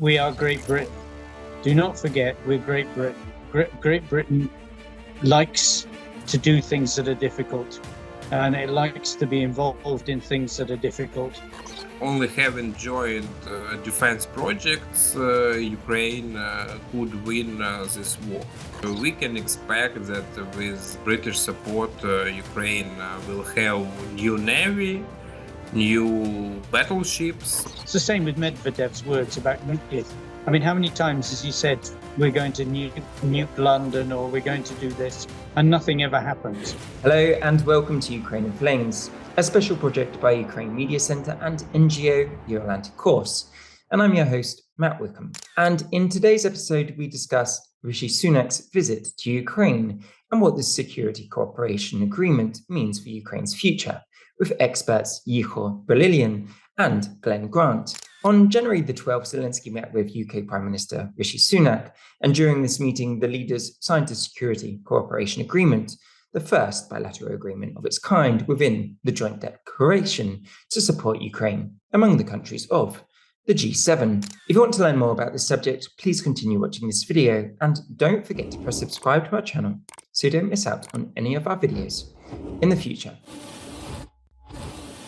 we are Great Britain. Do not forget, we're Great Britain. Great Britain likes to do things that are difficult, and it likes to be involved in things that are difficult. Only having joined defense projects, Ukraine could win this war. We can expect that with British support, Ukraine will have new navy, new battleships. It's the same with Medvedev's words about nuclear. I mean, how many times has he said, we're going to nuke London, or we're going to do this, and nothing ever happens? Hello and welcome to Ukraine in Flames, a special project by Ukraine Media Centre and NGO Euro-Atlantic Course. And I'm your host, Matt Wickham. And in today's episode, we discuss Rishi Sunak's visit to Ukraine and what this security cooperation agreement means for Ukraine's future, with experts Yehor Brailian and Glen Grant. On January the 12th, Zelensky met with UK Prime Minister Rishi Sunak, and during this meeting, the leaders signed a security cooperation agreement, the first bilateral agreement of its kind within the joint declaration to support Ukraine among the countries of the G7. If you want to learn more about this subject, please continue watching this video, and don't forget to press subscribe to our channel so you don't miss out on any of our videos in the future.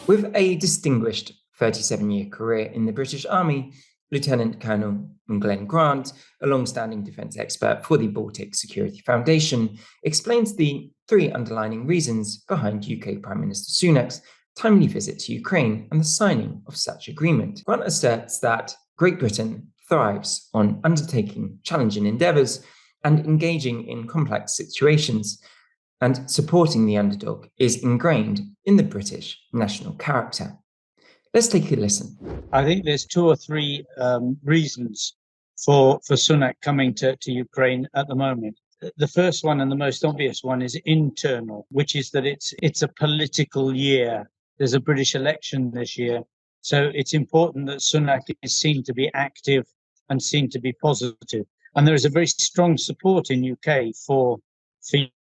With a distinguished 37-year career in the British Army, Lieutenant Colonel Glen Grant, a long-standing defence expert for the Baltic Security Foundation, explains the three underlying reasons behind UK Prime Minister Sunak's timely visit to Ukraine and the signing of such agreement. Grant asserts that Great Britain thrives on undertaking challenging endeavours and engaging in complex situations, and supporting the underdog is ingrained in the British national character. Let's take a listen. I think there's two or three reasons for Sunak coming to Ukraine at the moment. The first one, and the most obvious one, is internal, which is that it's a political year. There's a British election this year. So it's important that Sunak is seen to be active and seen to be positive. And there is a very strong support in UK for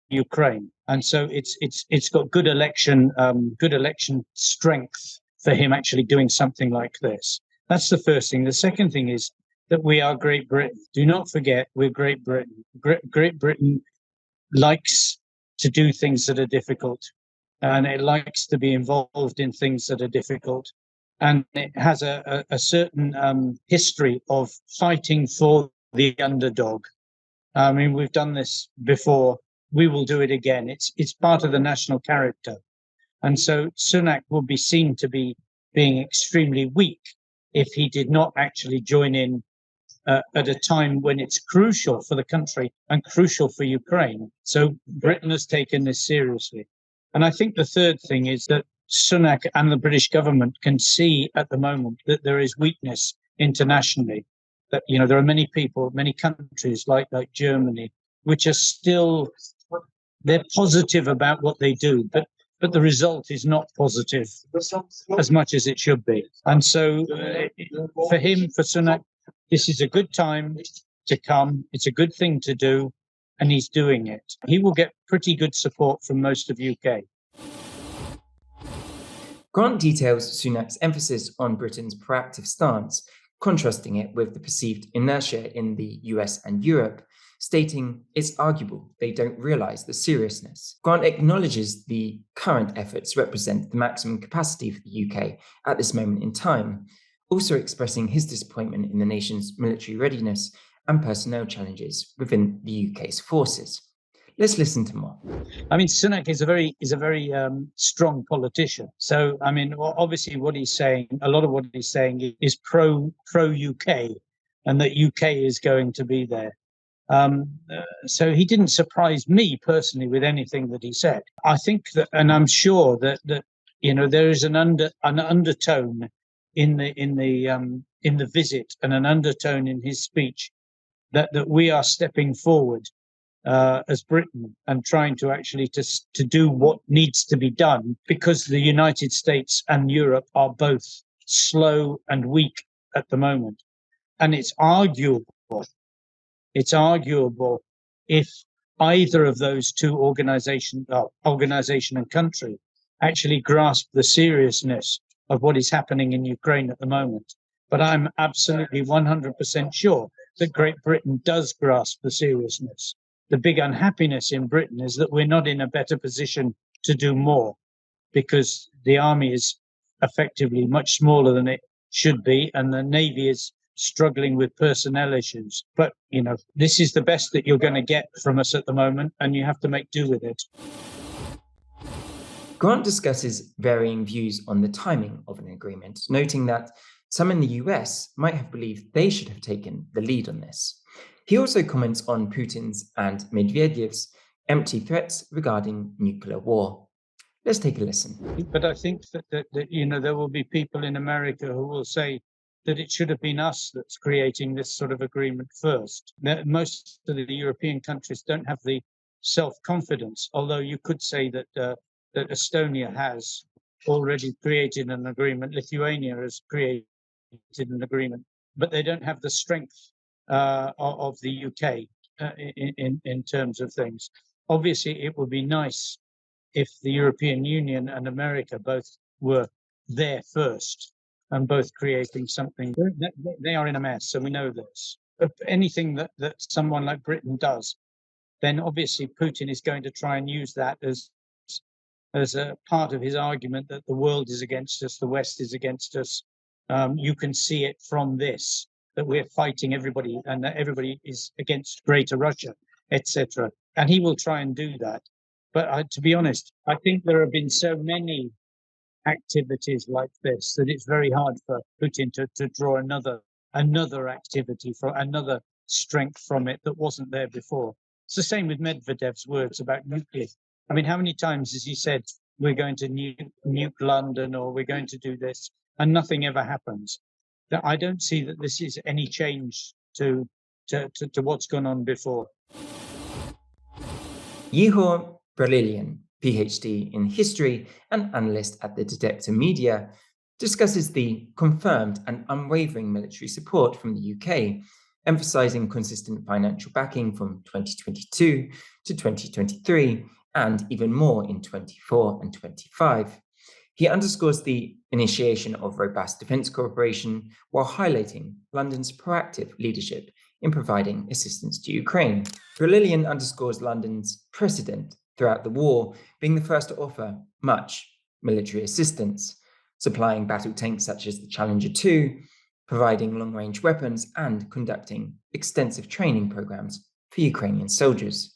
Ukraine. And so it's got good election strength for him actually doing something like this. That's the first thing. The second thing is that we are Great Britain. Do not forget, we're Great Britain. Great Britain likes to do things that are difficult, and it likes to be involved in things that are difficult. And it has a certain history of fighting for the underdog. I mean, we've done this before. We will do it again. It's part of the national character. And so Sunak will be seen to be being extremely weak if he did not actually join in at a time when it's crucial for the country and crucial for Ukraine. So Britain has taken this seriously. And I think the third thing is that Sunak and the British government can see at the moment that there is weakness internationally. That, you know, there are many people, many countries like Germany, which are still, they're positive about what they do, but the result is not positive as much as it should be. And so for him, for Sunak, this is a good time to come. It's a good thing to do, and he's doing it. He will get pretty good support from most of UK. Grant details Sunak's emphasis on Britain's proactive stance, contrasting it with the perceived inertia in the US and Europe, stating it's arguable they don't realise the seriousness. Grant acknowledges the current efforts represent the maximum capacity for the UK at this moment in time, also expressing his disappointment in the nation's military readiness and personnel challenges within the UK's forces. Let's listen to more. I mean, Sunak is a very strong politician. So, I mean, obviously what he's saying, a lot of what he's saying is pro UK, and that UK is going to be there. So he didn't surprise me personally with anything that he said. I think that, and I'm sure that you know, there is an undertone in the visit, and an undertone in his speech that we are stepping forward as Britain and trying to actually to do what needs to be done, because the United States and Europe are both slow and weak at the moment, and it's arguable if either of those two organization and country actually grasp the seriousness of what is happening in Ukraine at the moment. But I'm absolutely 100% sure that Great Britain does grasp the seriousness. The big unhappiness in Britain is that we're not in a better position to do more, because the army is effectively much smaller than it should be, and the Navy is struggling with personnel issues. But, this is the best that you're going to get from us at the moment, and you have to make do with it. Grant discusses varying views on the timing of an agreement, noting that some in the US might have believed they should have taken the lead on this. He also comments on Putin's and Medvedev's empty threats regarding nuclear war. Let's take a listen. But I think that there will be people in America who will say that it should have been us that's creating this sort of agreement first. Most of the European countries don't have the self-confidence, although you could say that Estonia has already created an agreement, Lithuania has created an agreement, but they don't have the strength of the UK in terms of things. Obviously, it would be nice if the European Union and America both were there first and both creating something. They are in a mess, so we know this. But anything that someone like Britain does, then obviously Putin is going to try and use that as a part of his argument that the world is against us, the West is against us. You can see it from this, that we're fighting everybody and that everybody is against Greater Russia, etc. And he will try and do that. But to be honest, I think there have been so many activities like this that it's very hard for Putin to draw another activity, for another strength from it that wasn't there before. It's the same with Medvedev's words about nuclear. I mean, how many times has he said, we're going to nuke London or we're going to do this, and nothing ever happens? I don't see that this is any change to what's gone on before. Yehor Brailian, PhD in history and analyst at the Detector media, discusses the confirmed and unwavering military support from the UK, emphasising consistent financial backing from 2022 to 2023 and even more in 24 and 25. He underscores the initiation of robust defence cooperation while highlighting London's proactive leadership in providing assistance to Ukraine. Brailian underscores London's precedent throughout the war, being the first to offer much military assistance, supplying battle tanks such as the Challenger 2, providing long-range weapons, and conducting extensive training programs for Ukrainian soldiers.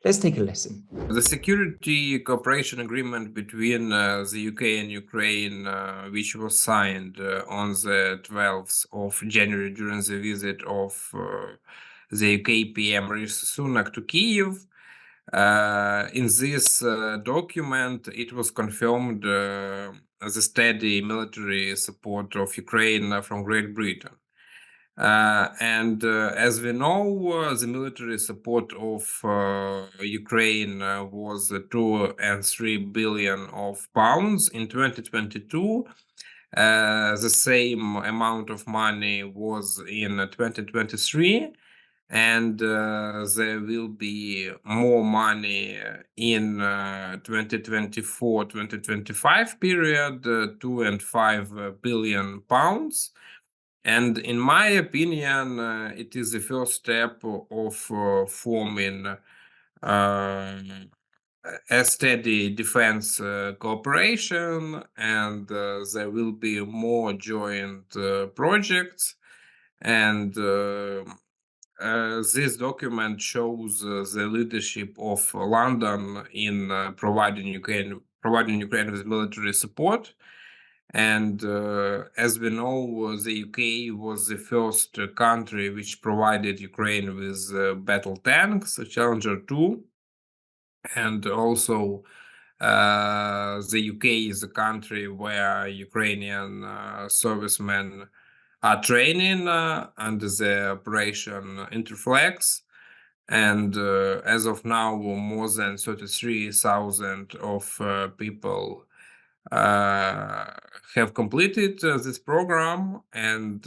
Let's take a listen. The security cooperation agreement between the UK and Ukraine, which was signed on the 12th of January during the visit of the UK PM Rishi Sunak to Kyiv. In this document, it was confirmed the steady military support of Ukraine from Great Britain. And as we know, the military support of Ukraine was 2 and 3 billion of pounds in 2022. The same amount of money was in 2023. And there will be more money in 2024-2025 period, 2 and 5 billion pounds. And in my opinion, it is the first step of forming a steady defense cooperation, and there will be more joint projects. And this document shows the leadership of London in providing Ukraine with military support. And as we know, the UK was the first country which provided Ukraine with battle tanks, Challenger 2. And also the UK is a country where Ukrainian servicemen are training under the operation Interflex. And as of now, more than 33,000 of people have completed this program, and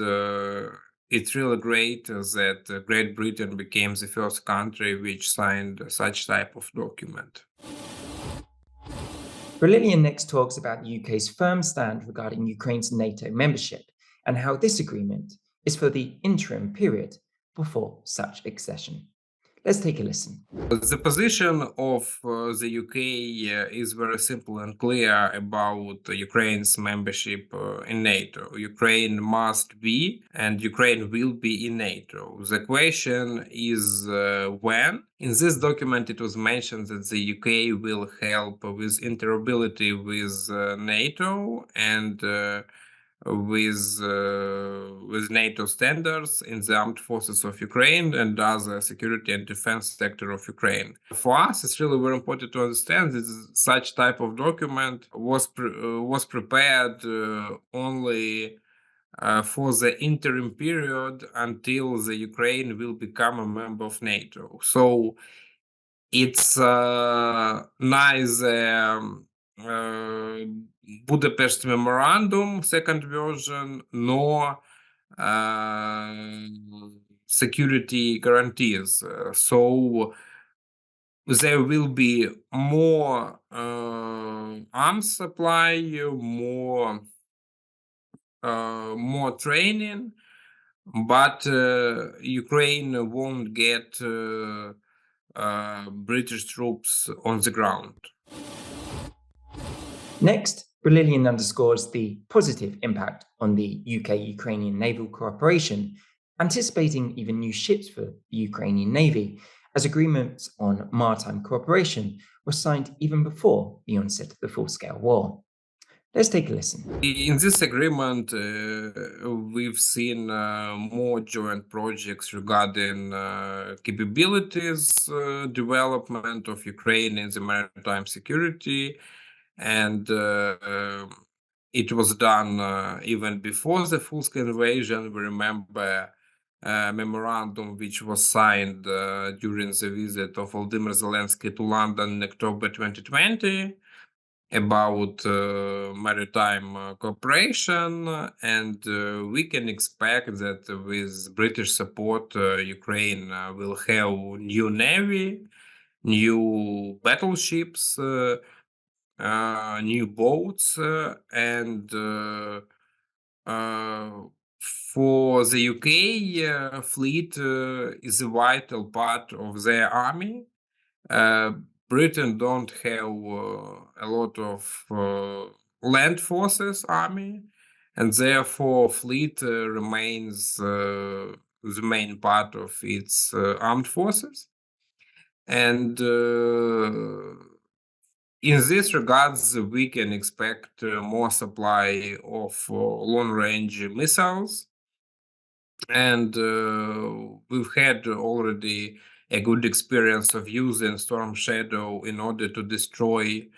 it's really great that Great Britain became the first country which signed such type of document. Brailian next talks about the UK's firm stand regarding Ukraine's NATO membership, and how this agreement is for the interim period before such accession. Let's take a listen. The position of the UK is very simple and clear about Ukraine's membership in NATO. Ukraine must be and Ukraine will be in NATO. The question is when. In this document, it was mentioned that the UK will help with interoperability with NATO and with NATO standards in the armed forces of Ukraine and other security and defense sector of Ukraine. For us, it's really very important to understand that such type of document was prepared only for the interim period until the Ukraine will become a member of NATO. So it's neither Budapest Memorandum, second version, nor security guarantees. So there will be more arms supply, more training, but Ukraine won't get British troops on the ground. Next, Brailian underscores the positive impact on the UK-Ukrainian naval cooperation, anticipating even new ships for the Ukrainian Navy, as agreements on maritime cooperation were signed even before the onset of the full-scale war. Let's take a listen. In this agreement, we've seen more joint projects regarding capabilities development of Ukraine in the maritime security, and it was done even before the full-scale invasion. We remember a memorandum which was signed during the visit of Volodymyr Zelensky to London in October 2020 about maritime cooperation, and we can expect that with British support, Ukraine will have new navy, new battleships, new boats, and for the UK, fleet is a vital part of their army. Britain don't have a lot of land forces army, and therefore fleet remains the main part of its armed forces. And in this regards, we can expect more supply of long-range missiles, and we've had already a good experience of using Storm Shadow in order to destroy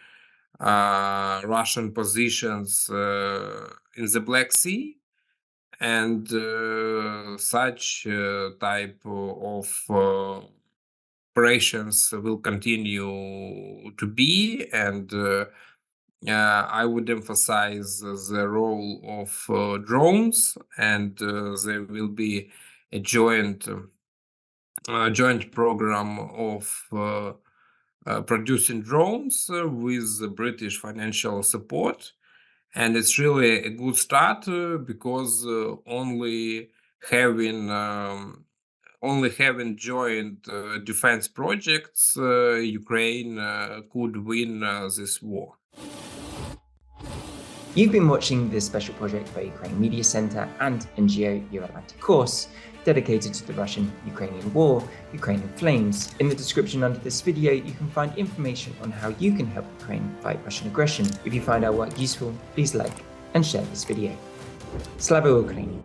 Russian positions in the Black Sea, and such type of operations will continue to be, and I would emphasize the role of drones, and there will be a joint program of producing drones with British financial support. And it's really a good start because only having joint defense projects, Ukraine could win this war. You've been watching this special project by Ukraine Media Center and NGO Euro-Atlantic course dedicated to the Russian-Ukrainian war, Ukraine in Flames. In the description under this video, you can find information on how you can help Ukraine fight Russian aggression. If you find our work useful, please like and share this video. Slava Ukraini!